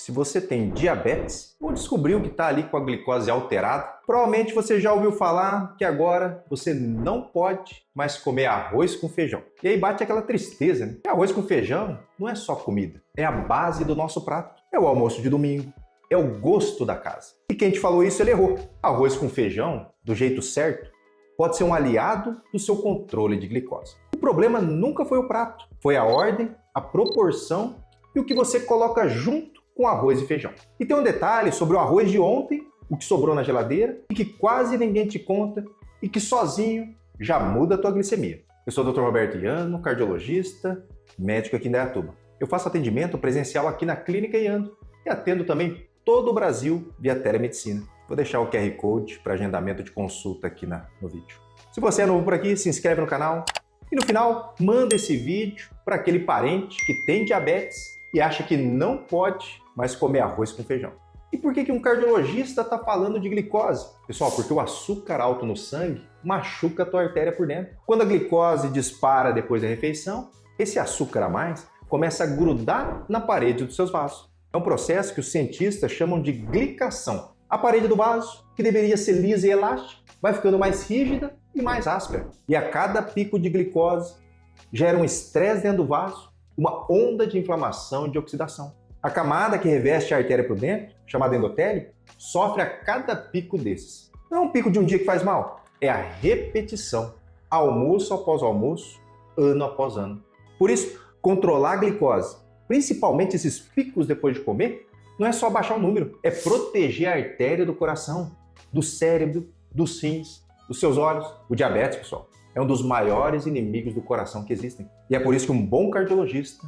se você tem diabetes ou descobriu que está ali com a glicose alterada, provavelmente você já ouviu falar que agora você não pode mais comer arroz com feijão. E aí bate aquela tristeza, né? Que arroz com feijão não é só comida, é a base do nosso prato. É o almoço de domingo, é o gosto da casa. E quem te falou isso, ele errou. Arroz com feijão, do jeito certo, pode ser um aliado do seu controle de glicose. O problema nunca foi o prato, foi a ordem, a proporção e o que você coloca junto com arroz e feijão. E tem um detalhe sobre o arroz de ontem, o que sobrou na geladeira e que quase ninguém te conta e que sozinho já muda a tua glicemia. Eu sou o Dr. Roberto Iano, cardiologista, médico aqui em Indaiatuba. Eu faço atendimento presencial aqui na Clínica Iano e atendo também todo o Brasil via telemedicina. Vou deixar o QR Code para agendamento de consulta aqui no vídeo. Se você é novo por aqui, se inscreve no canal e no final manda esse vídeo para aquele parente que tem diabetes e acha que não pode mais comer arroz com feijão. E por que um cardiologista está falando de glicose? Pessoal, porque o açúcar alto no sangue machuca a tua artéria por dentro. Quando a glicose dispara depois da refeição, esse açúcar a mais começa a grudar na parede dos seus vasos. É um processo que os cientistas chamam de glicação. A parede do vaso, que deveria ser lisa e elástica, vai ficando mais rígida e mais áspera. E a cada pico de glicose gera um estresse dentro do vaso, uma onda de inflamação e de oxidação. A camada que reveste a artéria por dentro, chamada endotélio, sofre a cada pico desses. Não é um pico de um dia que faz mal, é a repetição, almoço após almoço, ano após ano. Por isso, controlar a glicose, principalmente esses picos depois de comer, não é só baixar o número, é proteger a artéria do coração, do cérebro, dos rins, dos seus olhos. O diabetes, pessoal, é um dos maiores inimigos do coração que existem. E é por isso que um bom cardiologista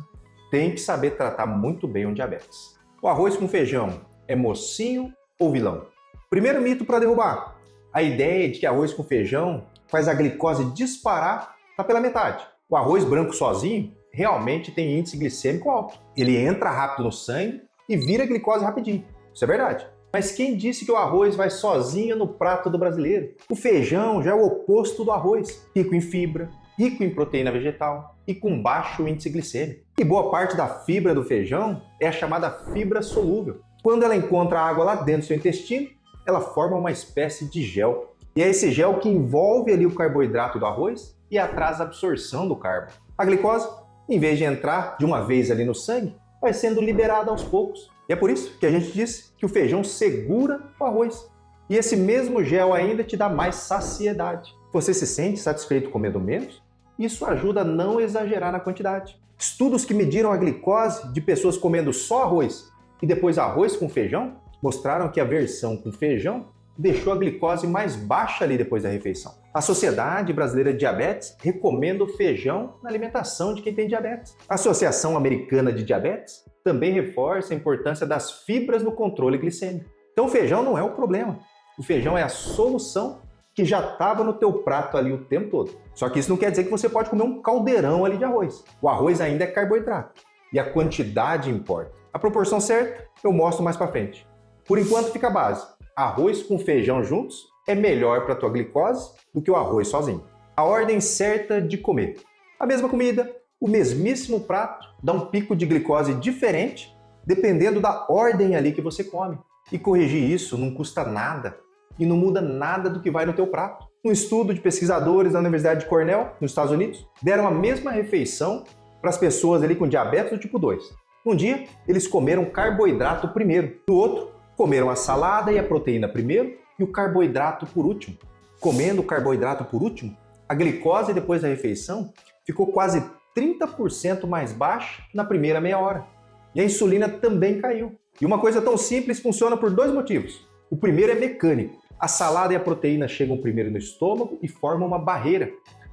tem que saber tratar muito bem o diabetes. O arroz com feijão é mocinho ou vilão? Primeiro mito para derrubar. A ideia de que arroz com feijão faz a glicose disparar está pela metade. O arroz branco sozinho realmente tem índice glicêmico alto. Ele entra rápido no sangue e vira glicose rapidinho. Isso é verdade. Mas quem disse que o arroz vai sozinho no prato do brasileiro? O feijão já é o oposto do arroz. Rico em fibra, rico em proteína vegetal e com baixo índice glicêmico. E boa parte da fibra do feijão é a chamada fibra solúvel. Quando ela encontra água lá dentro do seu intestino, ela forma uma espécie de gel. E é esse gel que envolve ali o carboidrato do arroz e atrasa a absorção do carbo. A glicose, em vez de entrar de uma vez ali no sangue, vai sendo liberada aos poucos. E é por isso que a gente diz que o feijão segura o arroz. E esse mesmo gel ainda te dá mais saciedade. Você se sente satisfeito comendo menos? Isso ajuda a não exagerar na quantidade. Estudos que mediram a glicose de pessoas comendo só arroz e depois arroz com feijão mostraram que a versão com feijão deixou a glicose mais baixa ali depois da refeição. A Sociedade Brasileira de Diabetes recomenda o feijão na alimentação de quem tem diabetes. A Associação Americana de Diabetes também reforça a importância das fibras no controle glicêmico. Então o feijão não é o problema. O feijão é a solução que já estava no teu prato ali o tempo todo. Só que isso não quer dizer que você pode comer um caldeirão ali de arroz. O arroz ainda é carboidrato e a quantidade importa. A proporção certa eu mostro mais para frente. Por enquanto fica a base. Arroz com feijão juntos é melhor para a tua glicose do que o arroz sozinho. A ordem certa de comer. A mesma comida, o mesmíssimo prato, dá um pico de glicose diferente dependendo da ordem ali que você come. E corrigir isso não custa nada e não muda nada do que vai no teu prato. Um estudo de pesquisadores da Universidade de Cornell, nos Estados Unidos, deram a mesma refeição para as pessoas ali com diabetes do tipo 2. Um dia, eles comeram carboidrato primeiro. No outro, comeram a salada e a proteína primeiro e o carboidrato por último. Comendo o carboidrato por último, a glicose depois da refeição ficou quase 30% mais baixa na primeira meia hora. E a insulina também caiu. E uma coisa tão simples funciona por dois motivos. O primeiro é mecânico. A salada e a proteína chegam primeiro no estômago e formam uma barreira.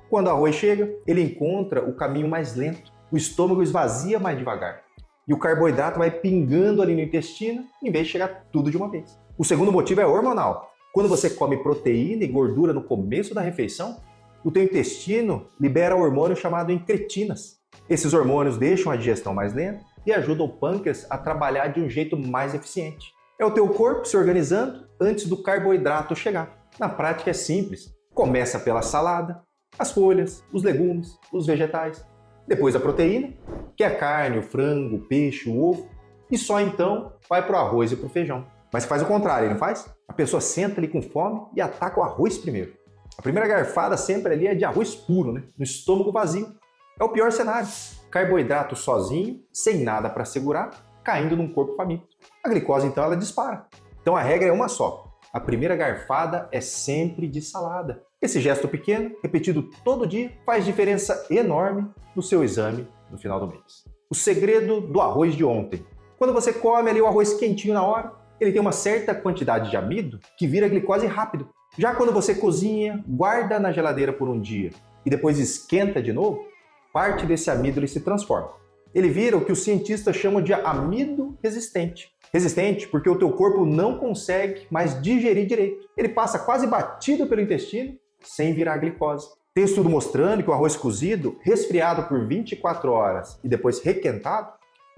Quando o arroz chega, ele encontra o caminho mais lento. O estômago esvazia mais devagar. E o carboidrato vai pingando ali no intestino, em vez de chegar tudo de uma vez. O segundo motivo é hormonal. Quando você come proteína e gordura no começo da refeição, o teu intestino libera um hormônio chamado incretinas. Esses hormônios deixam a digestão mais lenta e ajudam o pâncreas a trabalhar de um jeito mais eficiente. É o teu corpo se organizando antes do carboidrato chegar. Na prática é simples. Começa pela salada, as folhas, os legumes, os vegetais. Depois a proteína, que é a carne, o frango, o peixe, o ovo. e só então vai pro arroz e pro feijão. Mas faz o contrário, não faz? A pessoa senta ali com fome e ataca o arroz primeiro. A primeira garfada sempre ali é de arroz puro, né? No estômago vazio. É o pior cenário. Carboidrato sozinho, sem nada para segurar, caindo num corpo faminto. A glicose, então, ela dispara. Então a regra é uma só. A primeira garfada é sempre de salada. Esse gesto pequeno, repetido todo dia, faz diferença enorme no seu exame no final do mês. O segredo do arroz de ontem. Quando você come ali o arroz quentinho na hora, ele tem uma certa quantidade de amido que vira glicose rápido. Já quando você cozinha, guarda na geladeira por um dia e depois esquenta de novo, parte desse amido ele se transforma. Ele vira o que os cientistas chamam de amido resistente. Resistente porque o teu corpo não consegue mais digerir direito. Ele passa quase batido pelo intestino sem virar glicose. Tem estudo mostrando que o arroz cozido, resfriado por 24 horas e depois requentado,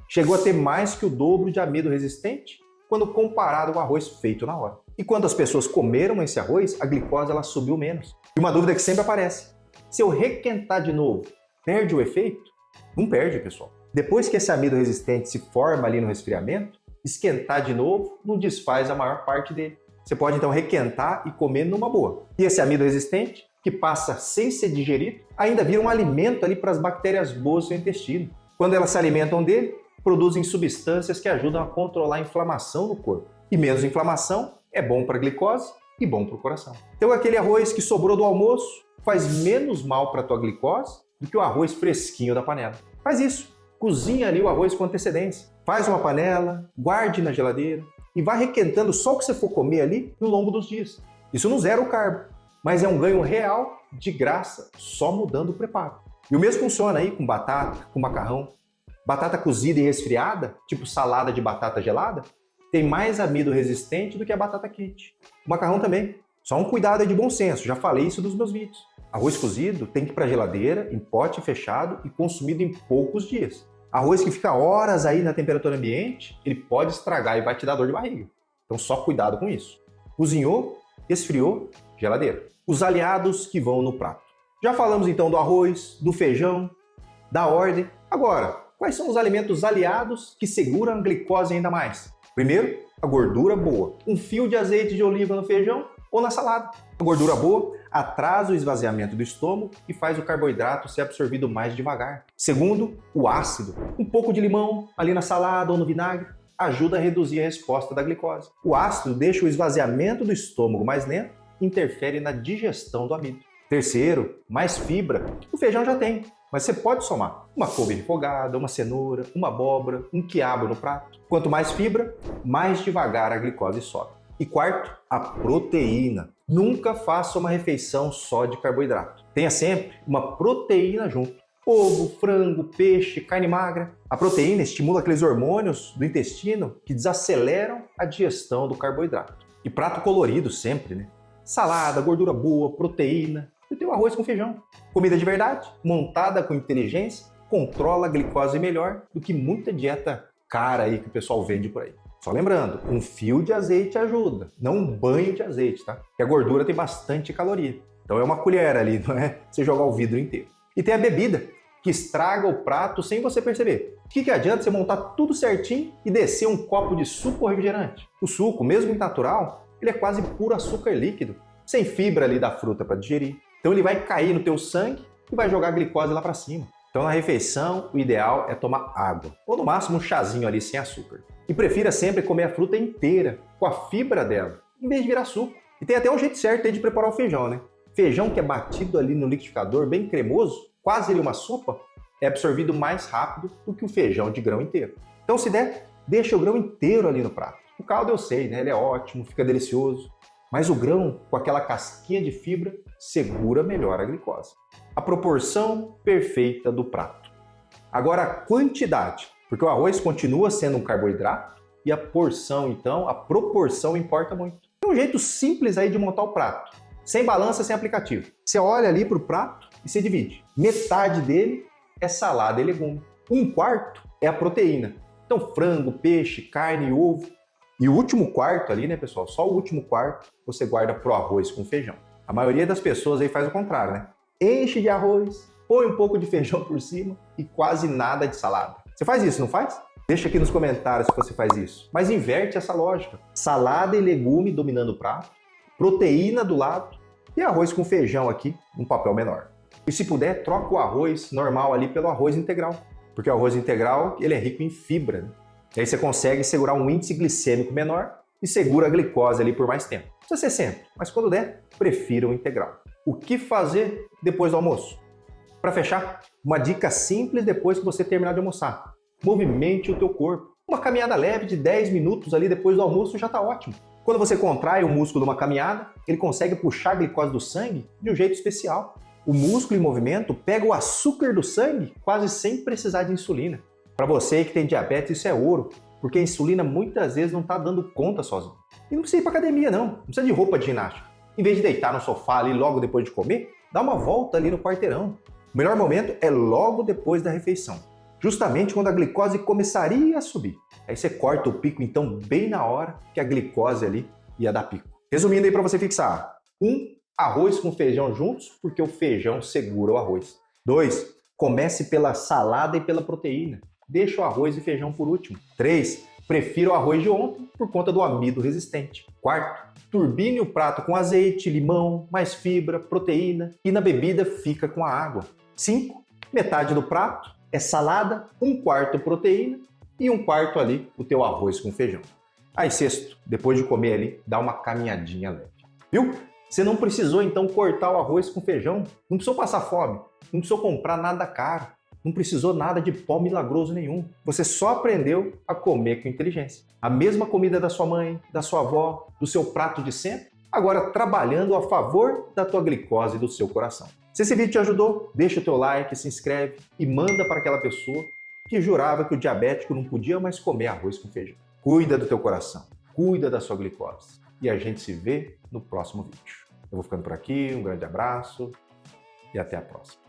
chegou a ter mais que o dobro de amido resistente quando comparado ao arroz feito na hora. E quando as pessoas comeram esse arroz, a glicose ela subiu menos. E uma dúvida que sempre aparece: se eu requentar de novo, perde o efeito? Não perde, pessoal. Depois que esse amido resistente se forma ali no resfriamento, esquentar de novo não desfaz a maior parte dele. Você pode então requentar e comer numa boa. E esse amido resistente, que passa sem ser digerido, ainda vira um alimento ali para as bactérias boas do seu intestino. Quando elas se alimentam dele, produzem substâncias que ajudam a controlar a inflamação no corpo. E menos inflamação é bom para a glicose e bom para o coração. Então aquele arroz que sobrou do almoço faz menos mal para a tua glicose do que o arroz fresquinho da panela. Faz isso. Cozinha ali o arroz com antecedência. Faz uma panela, guarde na geladeira e vá requentando só o que você for comer ali no longo dos dias. Isso não zera o carbo, mas é um ganho real de graça só mudando o preparo. E o mesmo funciona aí com batata, com macarrão. Batata cozida e resfriada, tipo salada de batata gelada, tem mais amido resistente do que a batata quente. O macarrão também. Só um cuidado aí de bom senso, já falei isso nos meus vídeos. Arroz cozido tem que ir para a geladeira, em pote fechado e consumido em poucos dias. Arroz que fica horas aí na temperatura ambiente, ele pode estragar e vai te dar dor de barriga. Então só cuidado com isso. Cozinhou, esfriou, geladeira. Os aliados que vão no prato. Já falamos então do arroz, do feijão, da ordem. Agora, quais são os alimentos aliados que seguram a glicose ainda mais? Primeiro, a gordura boa. Um fio de azeite de oliva no feijão ou na salada. A gordura boa atrasa o esvaziamento do estômago e faz o carboidrato ser absorvido mais devagar. Segundo, o ácido. Um pouco de limão ali na salada ou no vinagre ajuda a reduzir a resposta da glicose. O ácido deixa o esvaziamento do estômago mais lento e interfere na digestão do amido. Terceiro, mais fibra. O feijão já tem, mas você pode somar uma couve refogada, uma cenoura, uma abóbora, um quiabo no prato. Quanto mais fibra, mais devagar a glicose sobe. E quarto, a proteína. Nunca faça uma refeição só de carboidrato. Tenha sempre uma proteína junto. Ovo, frango, peixe, carne magra. A proteína estimula aqueles hormônios do intestino que desaceleram a digestão do carboidrato. E prato colorido sempre, né? Salada, gordura boa, proteína. E tem o arroz com feijão. Comida de verdade, montada com inteligência, controla a glicose melhor do que muita dieta cara aí que o pessoal vende por aí. Só lembrando, um fio de azeite ajuda, não um banho de azeite, tá? Porque a gordura tem bastante caloria. Então é uma colher ali, não é você jogar o vidro inteiro. E tem a bebida, que estraga o prato sem você perceber. O que adianta você montar tudo certinho e descer um copo de suco refrigerante? O suco, mesmo natural, ele é quase puro açúcar líquido, sem fibra ali da fruta para digerir. Então ele vai cair no teu sangue e vai jogar a glicose lá para cima. Então na refeição, o ideal é tomar água, ou no máximo um chazinho ali sem açúcar. E prefira sempre comer a fruta inteira, com a fibra dela, em vez de virar suco. E tem até um jeito certo aí de preparar o feijão, né? Feijão que é batido ali no liquidificador, bem cremoso, quase ali uma sopa, é absorvido mais rápido do que o feijão de grão inteiro. Então se der, deixa o grão inteiro ali no prato. O caldo eu sei, né? Ele é ótimo, fica delicioso. Mas o grão, com aquela casquinha de fibra, segura melhor a glicose. A proporção perfeita do prato. Agora a quantidade, porque o arroz continua sendo um carboidrato e a porção, então, a proporção importa muito. Tem um jeito simples aí de montar o prato, sem balança, sem aplicativo. Você olha ali para o prato e você divide. Metade dele é salada e legume. Um quarto é a proteína. Então frango, peixe, carne e ovo. E o último quarto ali, né, pessoal? Só o último quarto você guarda pro arroz com feijão. A maioria das pessoas aí faz o contrário, né? Enche de arroz, põe um pouco de feijão por cima e quase nada de salada. Você faz isso, não faz? Deixa aqui nos comentários se você faz isso. Mas inverte essa lógica. Salada e legume dominando o prato, proteína do lado e arroz com feijão aqui, um papel menor. E se puder, troca o arroz normal ali pelo arroz integral. Porque o arroz integral, ele é rico em fibra, né? E aí você consegue segurar um índice glicêmico menor e segura a glicose ali por mais tempo. Não precisa ser sempre, mas quando der, prefira o integral. O que fazer depois do almoço? Para fechar, uma dica simples depois que você terminar de almoçar. Movimente o teu corpo. Uma caminhada leve de 10 minutos ali depois do almoço já está ótimo. Quando você contrai o músculo de uma caminhada, ele consegue puxar a glicose do sangue de um jeito especial. O músculo em movimento pega o açúcar do sangue quase sem precisar de insulina. Para você que tem diabetes, isso é ouro, porque a insulina muitas vezes não está dando conta sozinho. E não precisa ir para academia não precisa de roupa de ginástica. Em vez de deitar no sofá ali logo depois de comer, dá uma volta ali no quarteirão. O melhor momento é logo depois da refeição, justamente quando a glicose começaria a subir. Aí você corta o pico então bem na hora que a glicose ali ia dar pico. Resumindo aí para você fixar. 1. Arroz com feijão juntos, porque o feijão segura o arroz. 2. Comece pela salada e pela proteína. Deixa o arroz e feijão por último. 3. Prefira o arroz de ontem por conta do amido resistente. 4. Turbine o prato com azeite, limão, mais fibra, proteína e na bebida fica com a água. 5. Metade do prato é salada, 1/4 proteína e 1/4 ali o teu arroz com feijão. Aí 6, depois de comer ali, dá uma caminhadinha leve. Viu? Você não precisou então cortar o arroz com feijão, não precisou passar fome, não precisou comprar nada caro, não precisou nada de pó milagroso nenhum. Você só aprendeu a comer com inteligência. A mesma comida da sua mãe, da sua avó, do seu prato de sempre, agora trabalhando a favor da tua glicose e do seu coração. Se esse vídeo te ajudou, deixa o teu like, se inscreve e manda para aquela pessoa que jurava que o diabético não podia mais comer arroz com feijão. Cuida do teu coração, cuida da sua glicose. E a gente se vê no próximo vídeo. Eu vou ficando por aqui, um grande abraço e até a próxima.